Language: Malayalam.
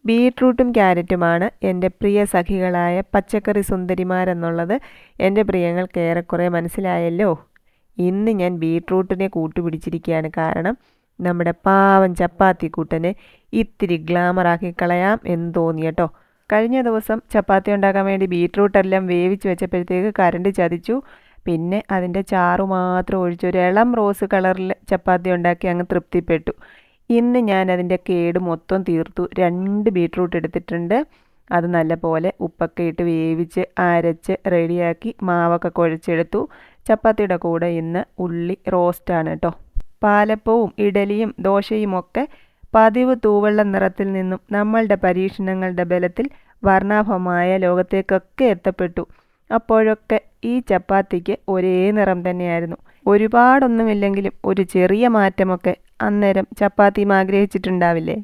ബീട്രൂട്ടും ക്യാരറ്റുമാണ് എൻ്റെ പ്രിയ സഖികളായ പച്ചക്കറി സുന്ദരിമാരെന്നുള്ളത് എൻ്റെ പ്രിയങ്ങൾക്ക് ഏറെക്കുറെ മനസ്സിലായല്ലോ. ഇന്ന് ഞാൻ ബീട്രൂട്ടിനെ കൂട്ടുപിടിച്ചിരിക്കുകയാണ്. കാരണം നമ്മുടെ പാവം ചപ്പാത്തി കൂട്ടനെ ഇത്തിരി ഗ്ലാമറാക്കി കളയാം എന്ന് തോന്നി കേട്ടോ. കഴിഞ്ഞ ദിവസം ചപ്പാത്തി ഉണ്ടാക്കാൻ വേണ്ടി ബീട്രൂട്ടെല്ലാം വേവിച്ച് വെച്ചപ്പോഴത്തേക്ക് കരണ്ട് ചതിച്ചു. പിന്നെ അതിൻ്റെ ചാറു മാത്രം ഒഴിച്ച് ഒരു ഇളം റോസ് കളറിൽ ചപ്പാത്തി ഉണ്ടാക്കി അങ്ങ് തൃപ്തിപ്പെട്ടു. ഇന്ന് ഞാൻ അതിൻ്റെ കേട് മൊത്തം തീർത്തു. 2 ബീട്രൂട്ട് എടുത്തിട്ടുണ്ട്. അത് നല്ലപോലെ ഉപ്പൊക്കെ ഇട്ട് വേവിച്ച് അരച്ച് റെഡിയാക്കി മാവൊക്കെ കുഴച്ചെടുത്തു. ചപ്പാത്തിയുടെ കൂടെ ഇന്ന് ഉള്ളി റോസ്റ്റാണ് കേട്ടോ. പാലപ്പവും ഇഡലിയും ദോശയും ഒക്കെ പതിവ് തൂവെള്ള നിറത്തിൽ നിന്നും നമ്മളുടെ പരീക്ഷണങ്ങളുടെ ബലത്തിൽ വർണ്ണാഭമായ ലോകത്തേക്കൊക്കെ എത്തപ്പെട്ടു. അപ്പോഴൊക്കെ ഈ ചപ്പാത്തിക്ക് ഒരേ നിറം തന്നെയായിരുന്നു. ഒരുപാടൊന്നുമില്ലെങ്കിലും ഒരു ചെറിയ മാറ്റമൊക്കെ അന്നേരം ചപ്പാത്തിയും ആഗ്രഹിച്ചിട്ടുണ്ടാവില്ലേ?